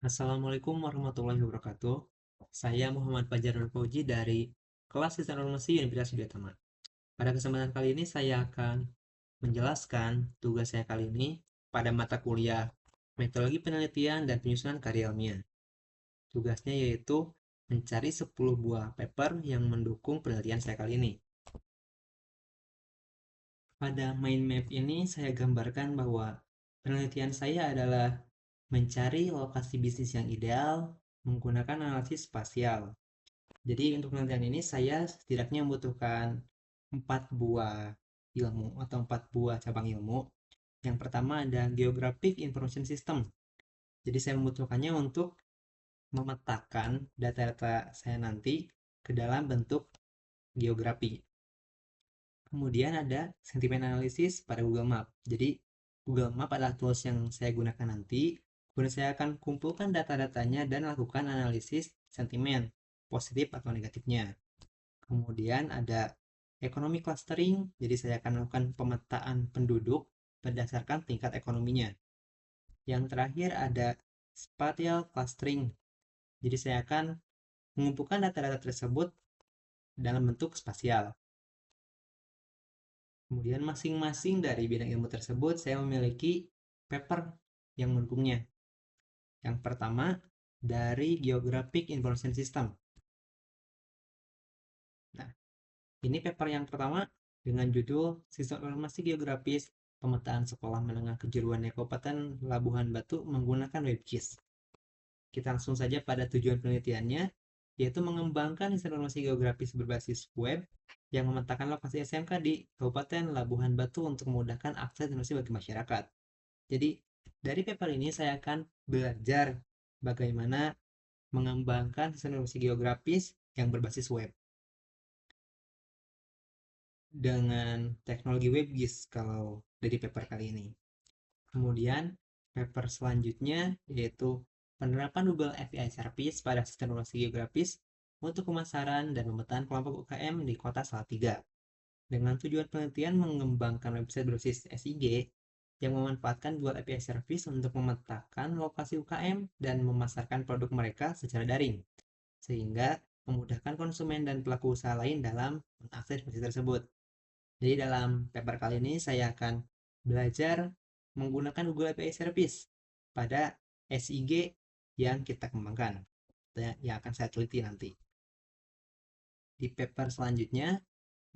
Assalamualaikum warahmatullahi wabarakatuh. Saya Muhammad Fajar Nur Fauzi dari kelas Sistem Informasi Universitas Widyatama. Pada kesempatan kali ini saya akan menjelaskan tugas saya kali ini pada mata kuliah Metodologi Penelitian dan Penyusunan Karya Ilmiah. Tugasnya yaitu mencari 10 buah paper yang mendukung penelitian saya kali ini. Pada mind map ini saya gambarkan bahwa penelitian saya adalah mencari lokasi bisnis yang ideal menggunakan analisis spasial. Jadi untuk penelitian ini saya setidaknya membutuhkan 4 buah ilmu atau 4 buah cabang ilmu. Yang pertama ada Geographic Information System. Jadi saya membutuhkannya untuk memetakan data-data saya nanti ke dalam bentuk geografi. Kemudian ada sentimen analisis pada Google Map. Jadi Google Map adalah tools yang saya gunakan nanti. Kemudian saya akan kumpulkan data-datanya dan lakukan analisis sentimen, positif atau negatifnya. Kemudian ada ekonomi clustering, jadi saya akan melakukan pemetaan penduduk berdasarkan tingkat ekonominya. Yang terakhir ada spatial clustering, jadi saya akan mengumpulkan data-data tersebut dalam bentuk spasial. Kemudian masing-masing dari bidang ilmu tersebut saya memiliki paper yang mendukungnya. Yang pertama dari Geographic Information System. Nah, ini paper yang pertama dengan judul Sistem Informasi Geografis Pemetaan Sekolah Menengah Kejuruan Kabupaten Labuhan Batu menggunakan WebGIS. Kita langsung saja pada tujuan penelitiannya, yaitu mengembangkan informasi geografis berbasis web yang memetakan lokasi SMK di Kabupaten Labuhan Batu untuk memudahkan akses informasi bagi masyarakat. Jadi, dari paper ini saya akan belajar bagaimana mengembangkan informasi geografis yang berbasis web dengan teknologi WebGIS kalau dari paper kali ini. Kemudian paper selanjutnya yaitu penerapan Google API Service pada sistem informasi geografis untuk pemasaran dan pemetaan kelompok UKM di Kota Salatiga. Dengan tujuan penelitian mengembangkan website berbasis SIG yang memanfaatkan Google API Service untuk memetakan lokasi UKM dan memasarkan produk mereka secara daring, sehingga memudahkan konsumen dan pelaku usaha lain dalam mengakses informasi tersebut. Jadi dalam paper kali ini saya akan belajar menggunakan Google API Service pada SIG yang kita kembangkan, yang akan saya teliti nanti. Di paper selanjutnya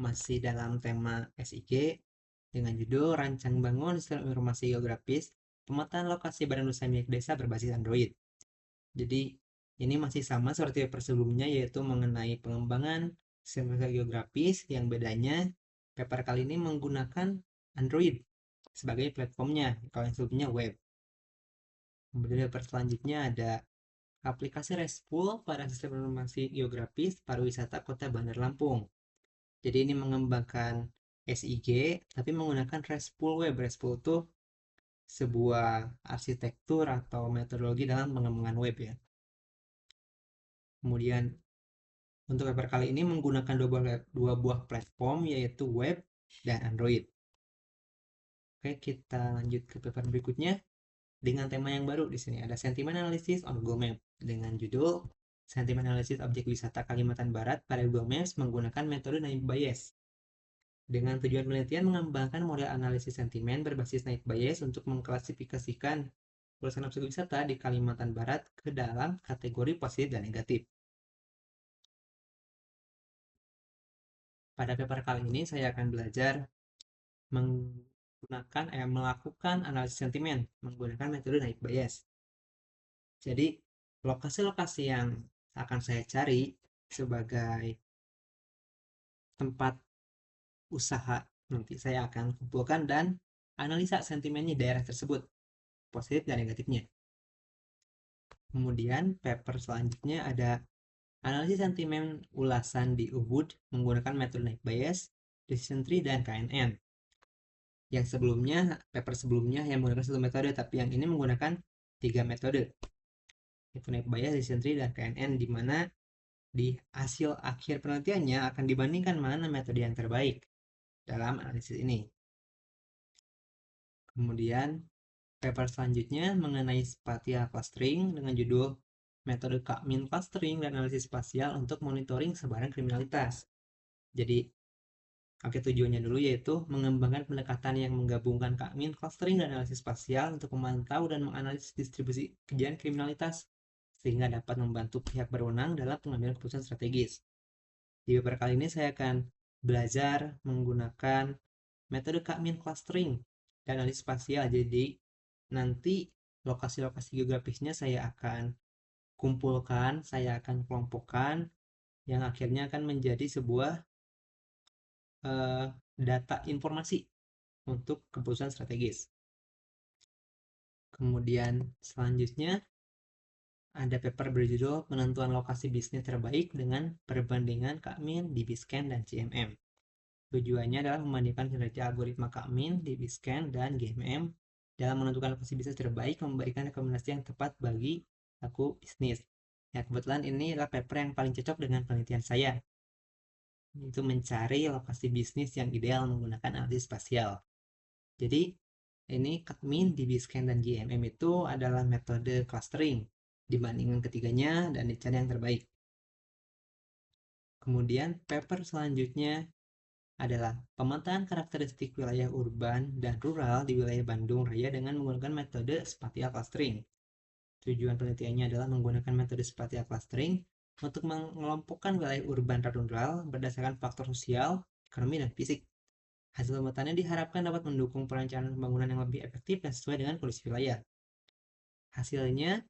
masih dalam tema SIG dengan judul Rancang Bangun Sistem Informasi Geografis Pemetaan Lokasi Badan Usaha Milik Desa berbasis Android. Jadi ini masih sama seperti paper sebelumnya, yaitu mengenai pengembangan sistem geografis. Yang bedanya paper kali ini menggunakan Android sebagai platformnya, kalau yang sebelumnya web. Kemudian paper selanjutnya ada aplikasi RESTful pada sistem informasi geografis pariwisata Kota Bandar Lampung. Jadi ini mengembangkan SIG tapi menggunakan RESTful web. RESTful itu sebuah arsitektur atau metodologi dalam pengembangan web ya. Kemudian untuk paper kali ini menggunakan dua buah platform yaitu web dan Android. Oke, kita lanjut ke paper berikutnya dengan tema yang baru di sini. Ada Sentiment Analysis on Google Maps dengan judul Sentiment Analysis Objek Wisata Kalimantan Barat pada Google Maps menggunakan metode Naive Bayes. Dengan tujuan penelitian mengembangkan model analisis sentimen berbasis Naive Bayes untuk mengklasifikasikan ulasan objek wisata di Kalimantan Barat ke dalam kategori positif dan negatif. Pada paper kali ini saya akan belajar melakukan analisis sentimen menggunakan metode Naive Bayes. Jadi lokasi-lokasi yang akan saya cari sebagai tempat usaha nanti saya akan kumpulkan dan analisa sentimennya daerah tersebut, positif dan negatifnya. Kemudian paper selanjutnya ada analisis sentimen ulasan di Ubud menggunakan metode Naive Bayes, Decision Tree, dan KNN. Yang sebelumnya, paper sebelumnya yang menggunakan satu metode, tapi yang ini menggunakan 3 metode, yaitu Naive Bayes, Decision Tree, dan KNN, di mana di hasil akhir penelitiannya akan dibandingkan mana metode yang terbaik dalam analisis ini. Kemudian Paper selanjutnya mengenai spatial clustering dengan judul metode K-mean clustering dan analisis spasial untuk monitoring sebaran kriminalitas. Jadi, oke, tujuannya dulu yaitu mengembangkan pendekatan yang menggabungkan K-mean clustering dan analisis spasial untuk memantau dan menganalisis distribusi kejadian kriminalitas sehingga dapat membantu pihak berwenang dalam pengambilan keputusan strategis. Di paper kali ini saya akan belajar menggunakan metode K-mean clustering dan analisis spasial. Jadi nanti lokasi-lokasi geografisnya saya akan kumpulkan, saya akan kelompokkan yang akhirnya akan menjadi sebuah data informasi untuk keputusan strategis. Kemudian selanjutnya ada paper berjudul penentuan lokasi bisnis terbaik dengan perbandingan K-mean, DB-Scan, dan GMM. Tujuannya adalah membandingkan kinerja algoritma K-mean, DB-Scan, dan GMM dalam menentukan lokasi bisnis terbaik, memberikan rekomendasi yang tepat bagi pelaku bisnis. Ya, kebetulan ini adalah paper yang paling cocok dengan penelitian saya, yaitu mencari lokasi bisnis yang ideal menggunakan analisis spasial. Jadi, ini K-mean, DB-Scan, dan GMM itu adalah metode clustering dibandingkan ketiganya dan dicari yang terbaik. Kemudian, paper selanjutnya adalah pemetaan karakteristik wilayah urban dan rural di wilayah Bandung Raya dengan menggunakan metode spatial clustering. Tujuan penelitiannya adalah menggunakan metode spatial clustering untuk mengelompokkan wilayah urban dan rural berdasarkan faktor sosial, ekonomi, dan fisik. Hasil pemetaannya diharapkan dapat mendukung perencanaan pembangunan yang lebih efektif dan sesuai dengan kondisi wilayah. Hasilnya,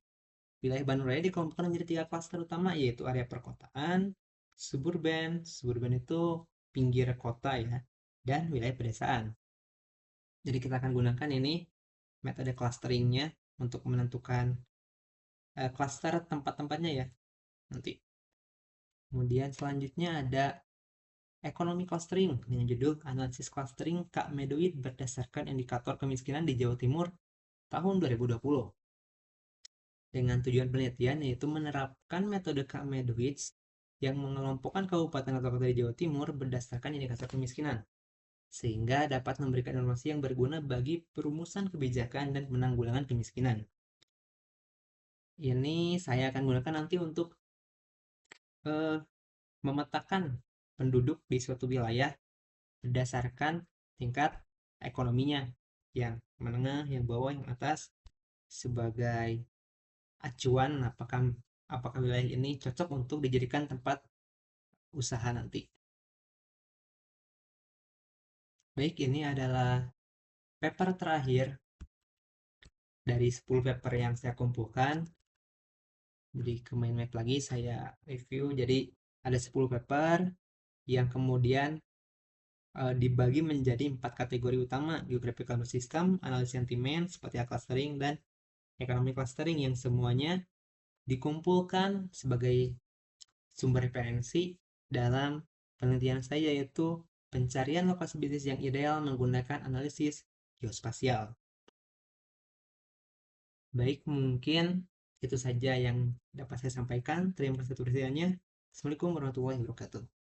wilayah Bandung Raya dikelompokkan menjadi 3 klaster utama, yaitu area perkotaan, suburban itu pinggir kota ya, dan wilayah pedesaan. Jadi kita akan gunakan ini metode clusteringnya untuk menentukan klaster tempat-tempatnya ya nanti. Kemudian selanjutnya ada ekonomi clustering dengan judul analisis clustering Kak Medoid berdasarkan indikator kemiskinan di Jawa Timur tahun 2020. Dengan tujuan penelitian yaitu menerapkan metode Kak Medoid yang mengelompokkan kabupaten atau kota di Jawa Timur berdasarkan indikator kemiskinan, sehingga dapat memberikan informasi yang berguna bagi perumusan kebijakan dan penanggulangan kemiskinan. Ini saya akan gunakan nanti untuk memetakan penduduk di suatu wilayah berdasarkan tingkat ekonominya, yang menengah, yang bawah, yang atas, sebagai acuan apakah wilayah ini cocok untuk dijadikan tempat usaha nanti. Baik, ini adalah paper terakhir dari 10 paper yang saya kumpulkan. Jadi ke mind map lagi saya review. Jadi ada 10 paper yang kemudian dibagi menjadi 4 kategori utama: geographical system, analisis sentimen, spatial clustering, dan economic clustering, yang semuanya dikumpulkan sebagai sumber referensi dalam penelitian saya, yaitu pencarian lokasi bisnis yang ideal menggunakan analisis geospasial. Baik, mungkin itu saja yang dapat saya sampaikan. Terima kasih atas perhatiannya. Assalamualaikum warahmatullahi wabarakatuh.